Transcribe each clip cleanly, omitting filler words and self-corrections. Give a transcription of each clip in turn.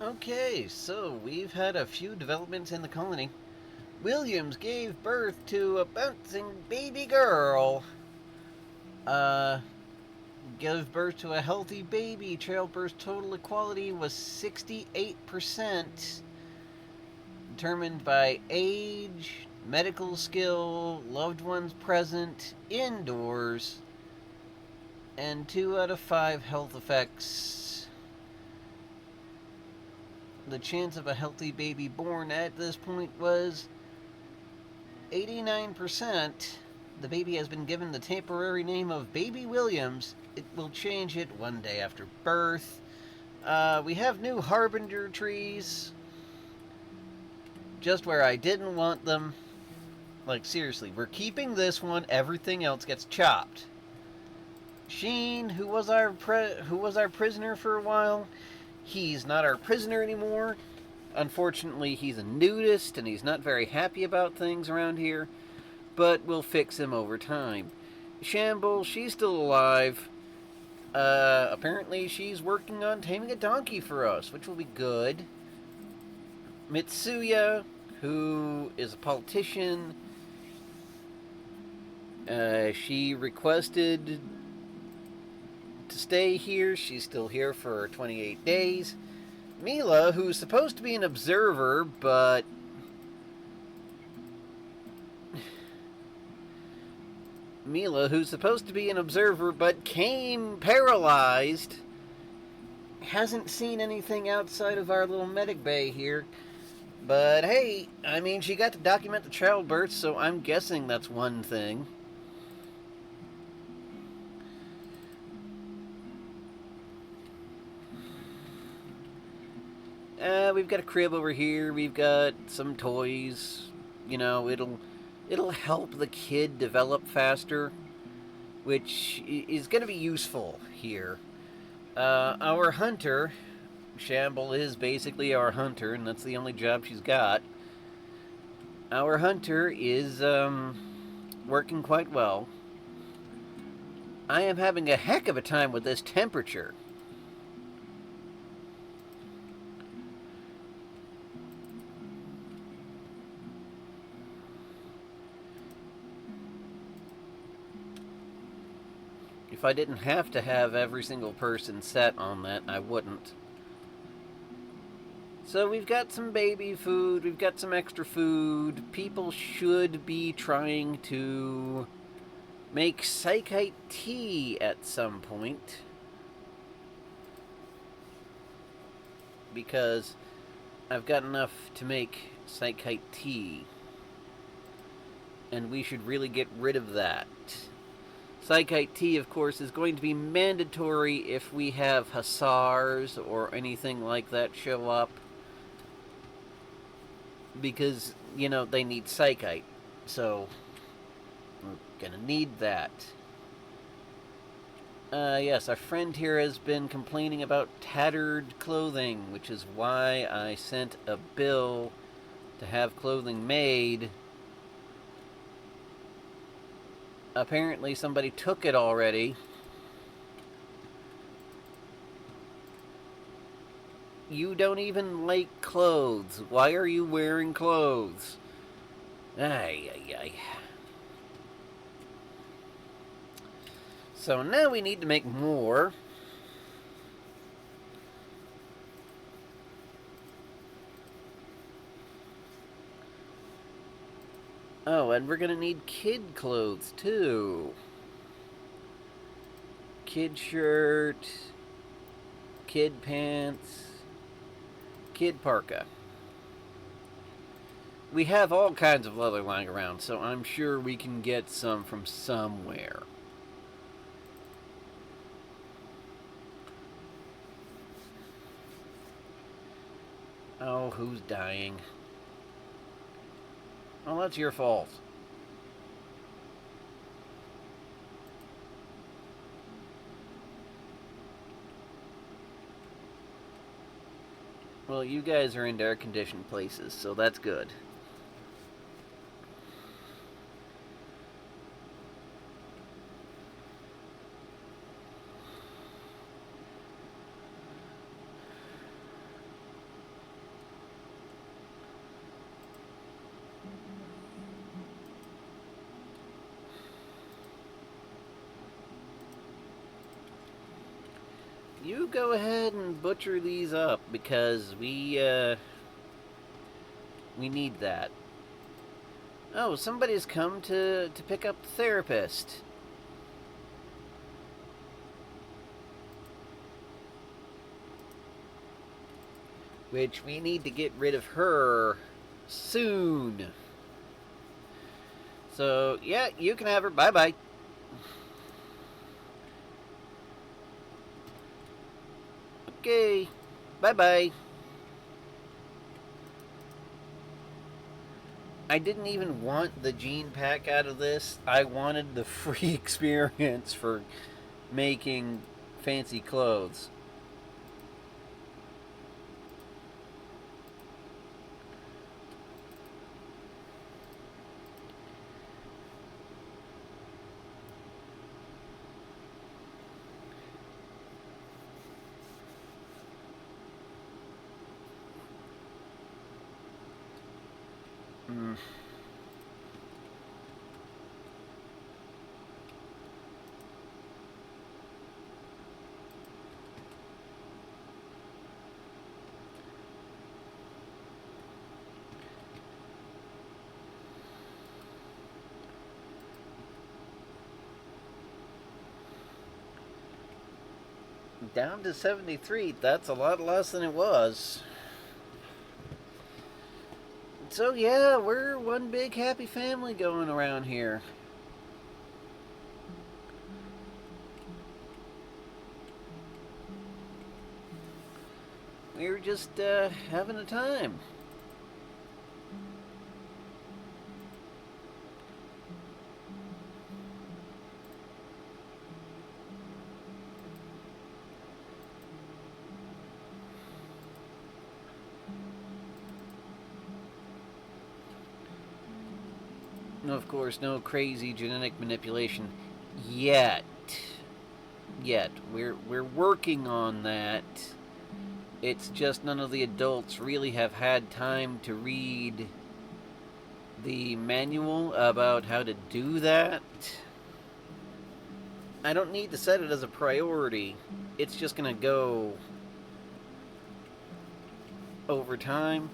Okay, so we've had a few developments in the colony. Williams gave birth to a bouncing baby girl. Uh, gave birth to a healthy baby. Childbirth total equality was 68%, determined by age, medical skill, loved ones present, indoors, and 2 out of 5 health effects. The chance of a healthy baby born at this point was 89%. The baby has been given the temporary name of Baby Williams. It will change it one day after birth. We have new harbinger trees, just where I didn't want them. Like, seriously, we're keeping this one, everything else gets chopped. Sheen, who was our prisoner for a while, he's not our prisoner anymore. Unfortunately, he's a nudist and he's not very happy about things around here, but we'll fix him over time. Shamble, she's still alive. Apparently she's working on taming a donkey for us, which will be good. Mitsuya, who is a politician, she requested to stay here. She's still here for 28 days. Mila, who's supposed to be an observer, but came paralyzed, hasn't seen anything outside of our little medic bay here. But hey, I mean, she got to document the childbirth, so I'm guessing that's one thing. We've got a crib over here. We've got some toys. You know, it'll help the kid develop faster, which is going to be useful here. Our hunter, Shamble is basically our hunter, and that's the only job she's got. Our hunter is working quite well. I am having a heck of a time with this temperature. If I didn't have to have every single person set on that, I wouldn't. So we've got some baby food, we've got some extra food. People should be trying to make psychite tea at some point, because I've got enough to make psychite tea, and we should really get rid of that. Psychite tea, of course, is going to be mandatory if we have hussars or anything like that show up, because, you know, they need psychite, so we're gonna need that. Yes, our friend here has been complaining about tattered clothing, which is why I sent a bill to have clothing made. Apparently somebody took it already. You don't even like clothes. Why are you wearing clothes? Ay, ay, ay. So now we need to make more. Oh, and we're gonna need kid clothes too. Kid shirt, kid pants, kid parka. We have all kinds of leather lying around, so I'm sure we can get some from somewhere. Oh, who's dying? Oh, that's your fault. Well, you guys are in air-conditioned places, so that's good. you go ahead and butcher these up because we need that. Oh, somebody's come to pick up the therapist. Which we need to get rid of her soon. So, yeah, you can have her. Bye-bye. Okay. Bye-bye. I didn't even want the gene pack out of this. I wanted the free experience for making fancy clothes. Mm. Down to 73. That's a lot less than it was. So yeah, we're one big happy family going around here. We were just having a time. No, of course, no crazy genetic manipulation yet. Yet. We're working on that. It's just none of the adults really have had time to read the manual about how to do that. I don't need to set it as a priority. It's just gonna go over time.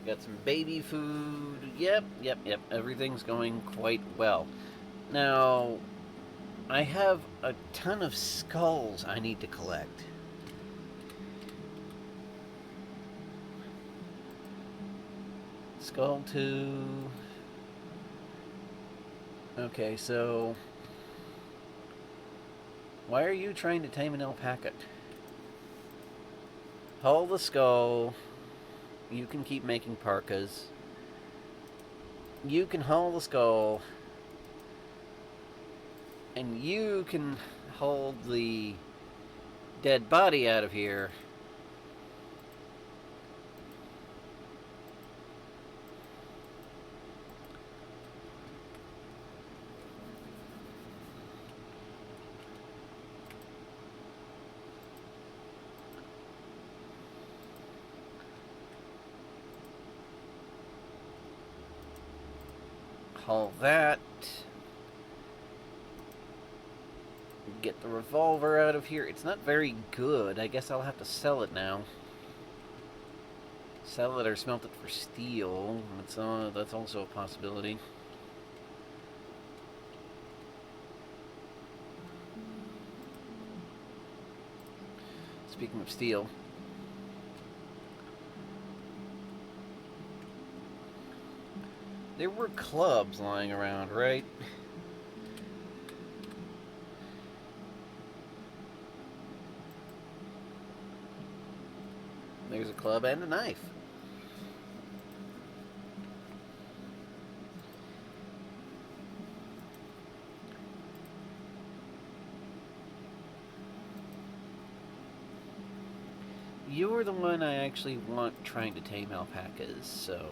Got some baby food. Yep. Everything's going quite well. Now, I have a ton of skulls I need to collect. Skull 2. Okay, so why are you trying to tame an alpaca? Hull the skull. You can keep making parkas. You can haul the skull. And you can hold the dead body out of here. Haul that. Get the revolver out of here. It's not very good. I guess I'll have to sell it now. Sell it or smelt it for steel. That's also a possibility. Speaking of steel. There were clubs lying around, right? There's a club and a knife. You're the one I actually want trying to tame alpacas, so...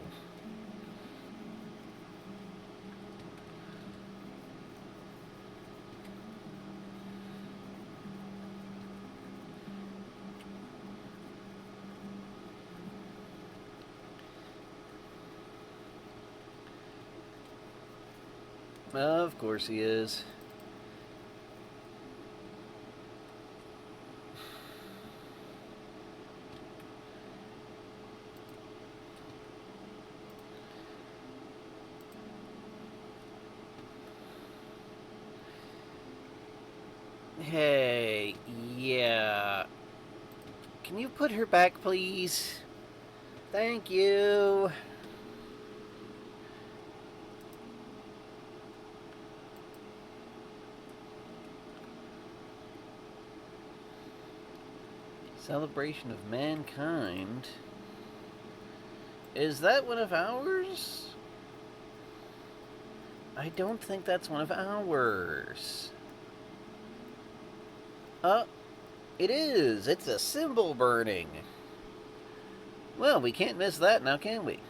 Of course he is. Hey, yeah. Can you put her back, please? Thank you. Celebration of Mankind. Is that one of ours? I don't think that's one of ours. It is. It's a symbol burning. Well, we can't miss that now, can we?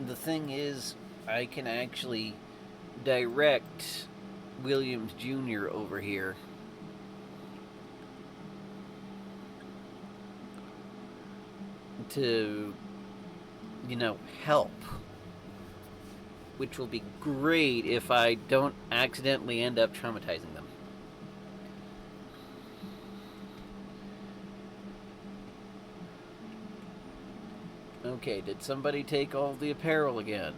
The thing is, I can actually direct Williams Jr. over here. To, help. Which will be great if I don't accidentally end up traumatizing them. Okay, did somebody take all the apparel again?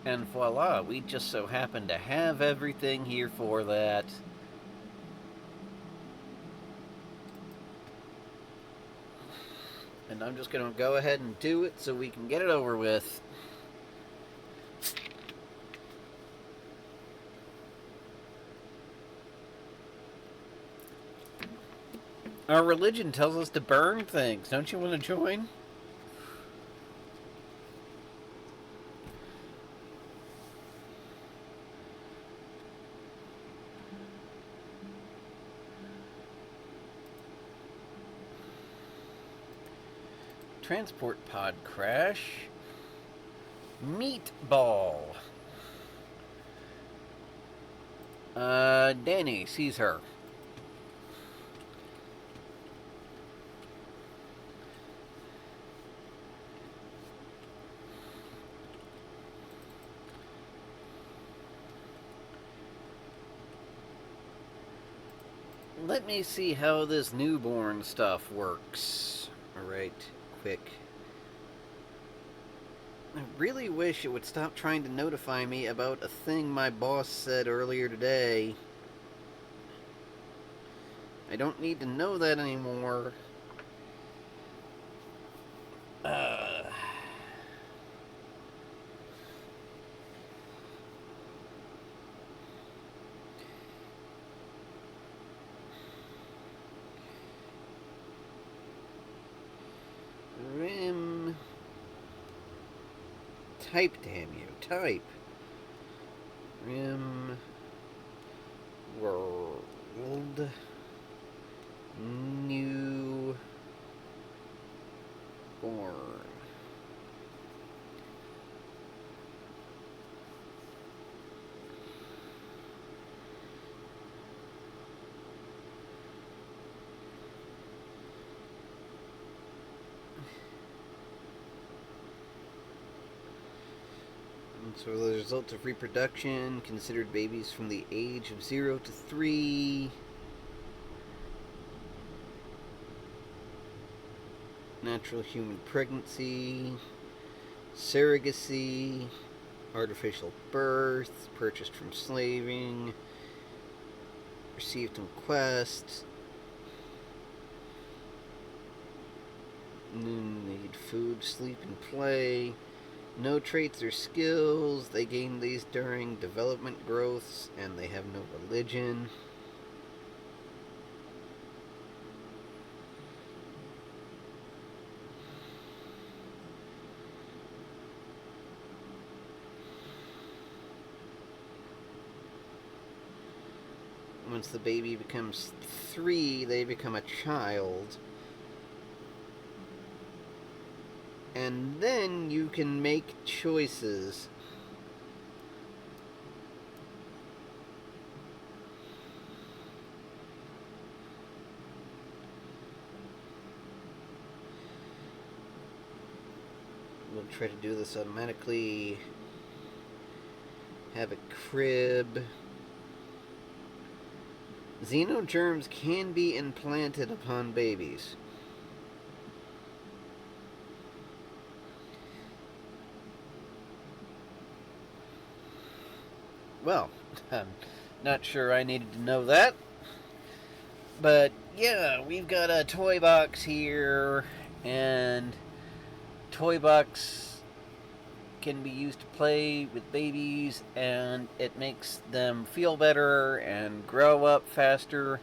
And voila, we just so happen to have everything here for that. And I'm just going to go ahead and do it so we can get it over with. Our religion tells us to burn things. Don't you want to join? Transport pod crash. Meatball. Danny sees her. Let me see how this newborn stuff works. Alright, quick. I really wish it would stop trying to notify me about a thing my boss said earlier today. I don't need to know that anymore. Rim. Type, damn you. Type. Rim. World. New. Born. So the results of reproduction considered babies from the age of 0 to 3. Natural human pregnancy. Surrogacy. artificial birth, purchased from slaving, received in quest, need food, sleep, and play. No traits or skills. They gain these during development growths, and they have no religion. Once the baby becomes 3, they become a child. And then you can make choices. We'll try to do this automatically. Have a crib. Xenogerms can be implanted upon babies. Well, I'm not sure I needed to know that. But yeah, we've got a toy box here, and toy box can be used to play with babies, and it makes them feel better and grow up faster.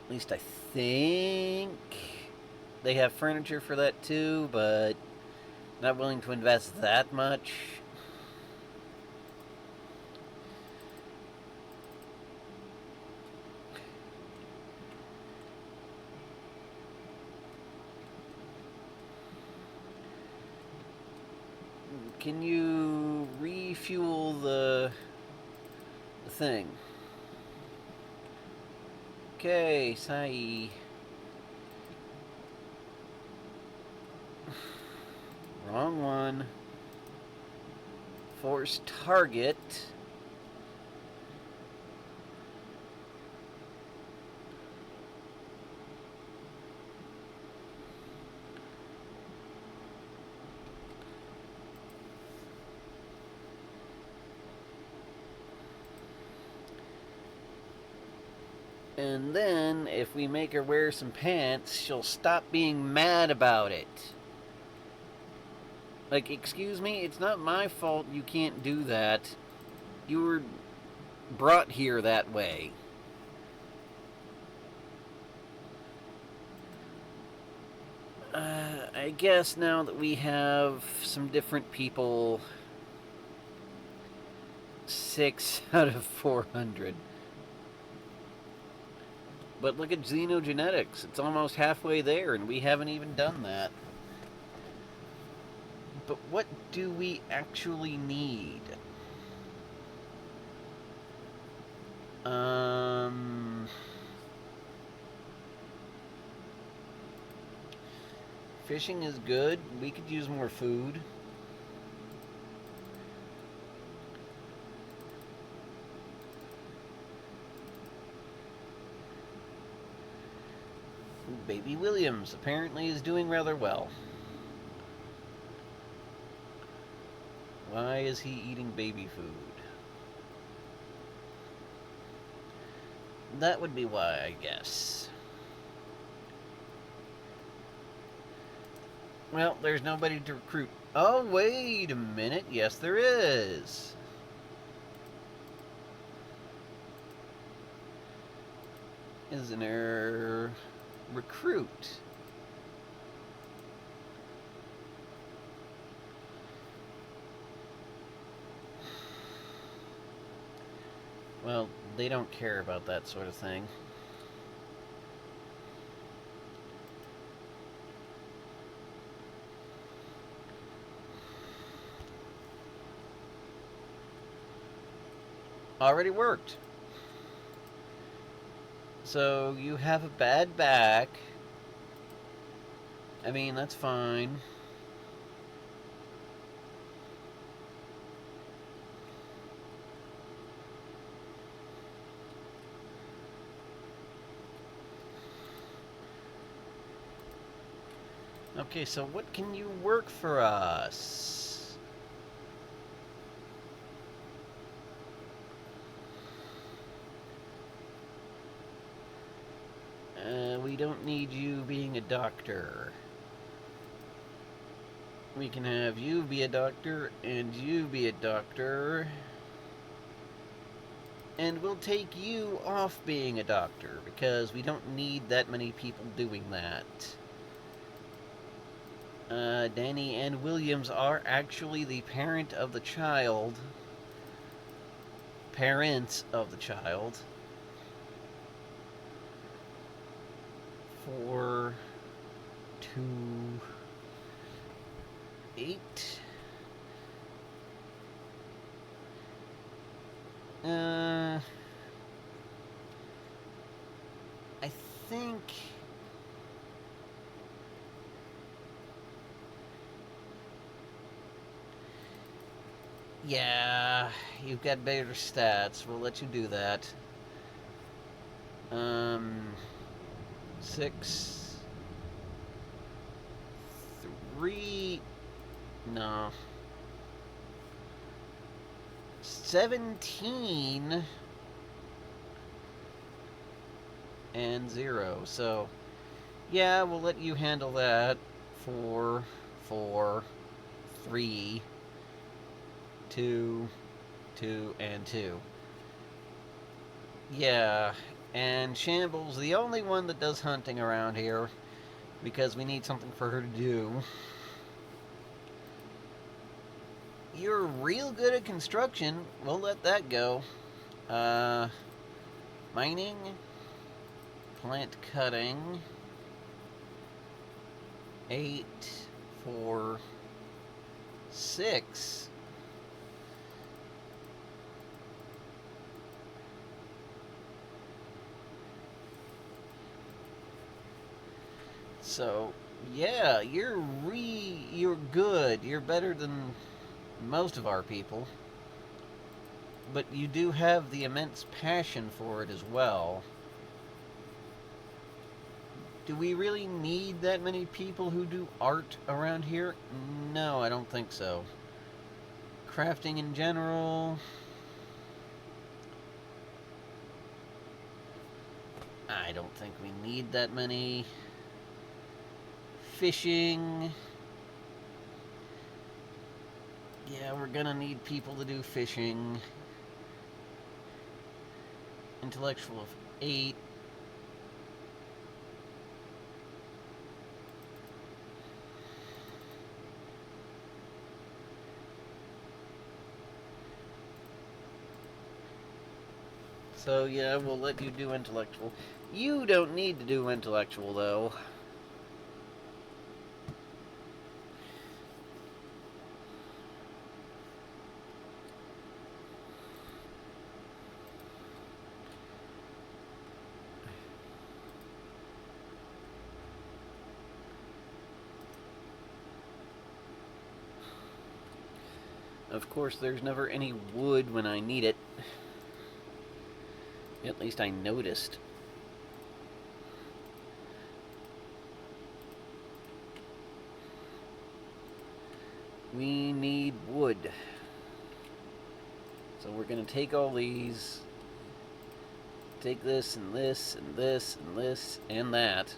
At least I think. They have furniture for that too, but not willing to invest that much. Can you refuel the thing? Okay, Sai. Wrong one. Force target. And then, if we make her wear some pants, she'll stop being mad about it. Like, excuse me, it's not my fault you can't do that. You were brought here that way. I guess now that we have some different people, 6 out of 400. But look at xenogenetics. It's almost halfway there, and we haven't even done that. But what do we actually need? Fishing is good. We could use more food. Baby Williams apparently is doing rather well. Why is he eating baby food? That would be why, I guess. Well, there's nobody to recruit. Oh, wait a minute. Yes, there is. Isn't there... recruit? Well, they don't care about that sort of thing. Already worked. So you have a bad back. I mean, that's fine. Okay, so what can you work for us? don't need you being a doctor. We can have you be a doctor and you be a doctor. And we'll take you off being a doctor because we don't need that many people doing that. Danny and Williams are actually the parent of the child. Parents of the child. 4, 2, 8. I think... Yeah, you've got better stats. We'll let you do that. 6... 3... No. 17... and 0. So, yeah, we'll let you handle that. 4, 4, 3, 2, 2, and 2. Yeah, and Shambles, the only one that does hunting around here, because we need something for her to do. You're real good at construction. We'll let that go. Mining, plant cutting, 8, 4, 6. So, yeah, you're good. You're better than most of our people. But you do have the immense passion for it as well. Do we really need that many people who do art around here? No, I don't think so. Crafting in general... I don't think we need that many. Fishing... Yeah, we're gonna need people to do fishing. Intellectual of 8. So yeah, we'll let you do intellectual. You don't need to do intellectual, though. Of course, there's never any wood when I need it. At least I noticed. We need wood. So we're going to take all these. Take this and this and this and this and that.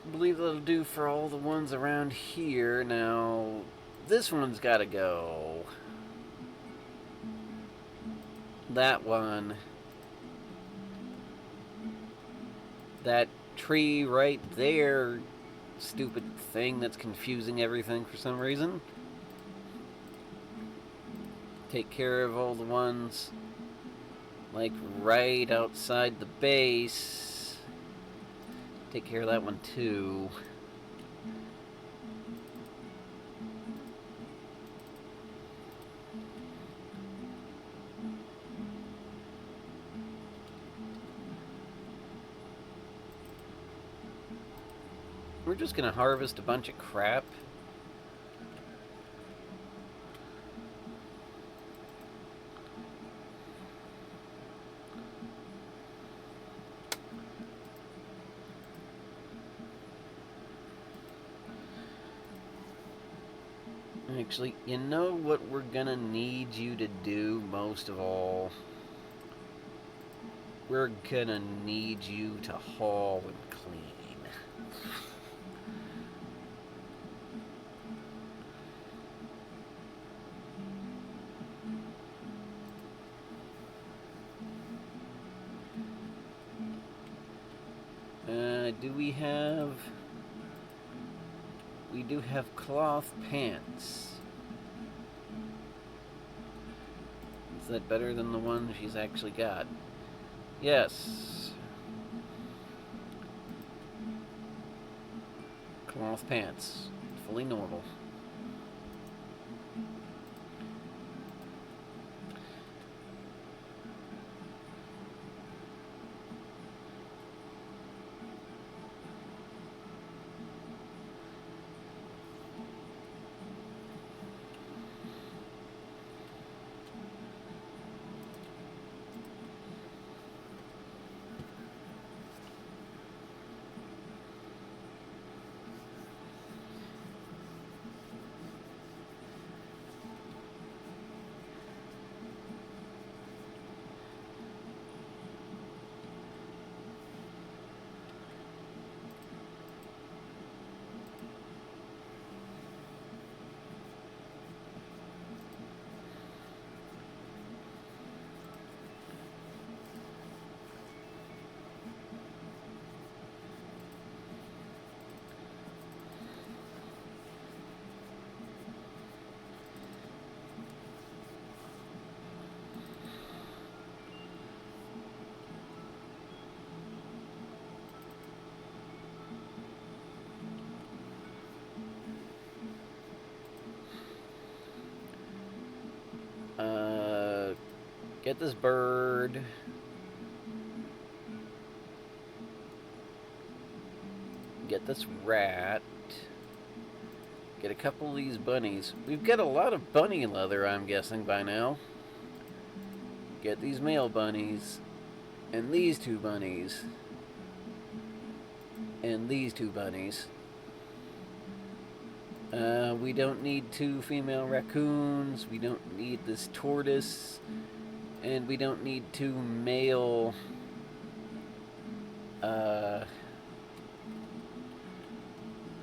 I believe that'll do for all the ones around here. Now, this one's got to go. That one. That tree right there. Stupid thing that's confusing everything for some reason. Take care of all the ones, like, right outside the base. Take care of that one, too. We're just gonna harvest a bunch of crap. Actually, you know what we're gonna need you to do most of all? We're gonna need you to haul and clean. Do we have... We do have cloth pants. Is that better than the one she's actually got? Yes. Cloth pants. Fully normal. Get this bird. Get this rat. Get a couple of these bunnies. We've got a lot of bunny leather, I'm guessing, by now. Get these male bunnies. And these two bunnies. And these two bunnies. We don't need 2 female raccoons. We don't need this tortoise. And we don't need 2 male...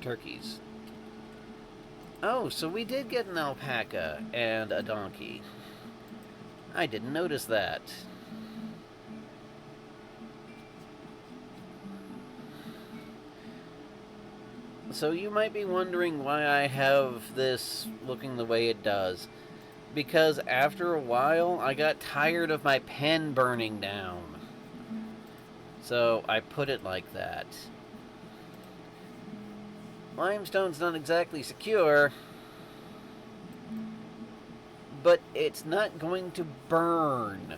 turkeys. Oh, so we did get an alpaca and a donkey. I didn't notice that. So you might be wondering why I have this looking the way it does. Because after a while, I got tired of my pen burning down. So I put it like that. Limestone's not exactly secure, but it's not going to burn.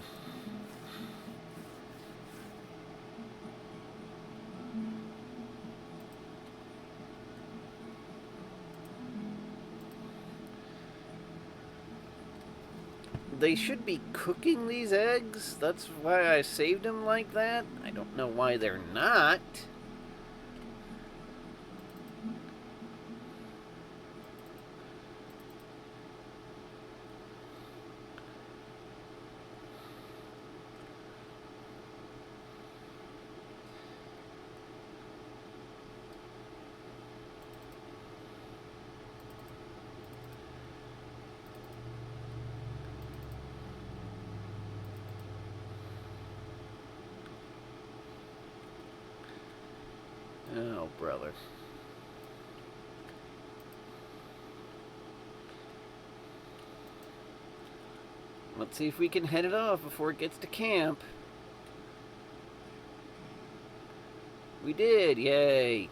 They should be cooking these eggs. That's why I saved them like that. I don't know why they're not. Oh, brother. Let's see if we can head it off before it gets to camp. We did, yay.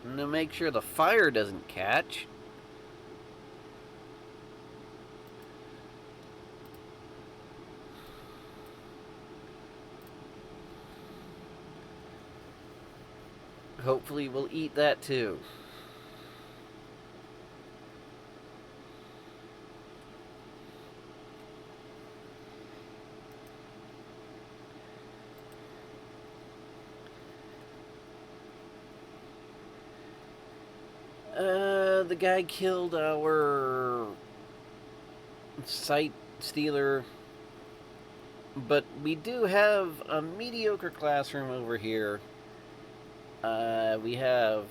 And to make sure the fire doesn't catch. Hopefully we'll eat that too. the guy killed our site stealer, but we do have a mediocre classroom over here. We have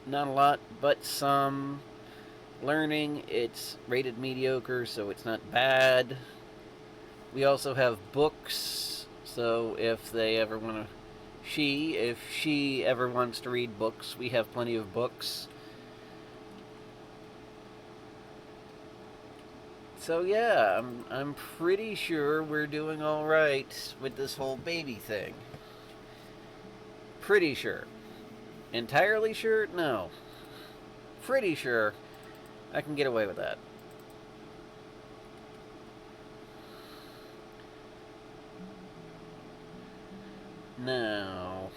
not a lot, but some learning. It's rated mediocre, so it's not bad. We also have books, so if they ever want to, if she ever wants to read books, we have plenty of books. So yeah, I'm pretty sure we're doing all right with this whole baby thing. Pretty sure. Entirely sure? No. Pretty sure I can get away with that. Now,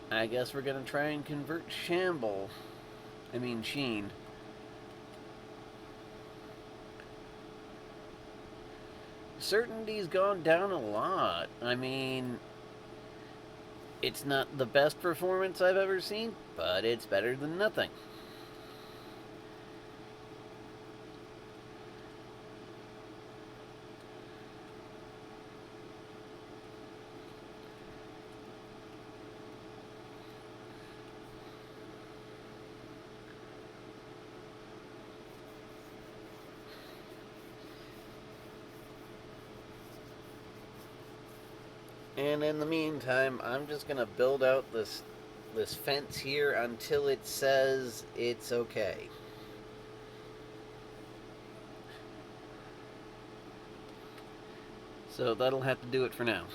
I guess we're gonna try and convert Sheen. Certainty's gone down a lot. I mean, it's not the best performance I've ever seen, but it's better than nothing. And in the meantime, I'm just gonna build out this fence here until it says it's okay. So that'll have to do it for now.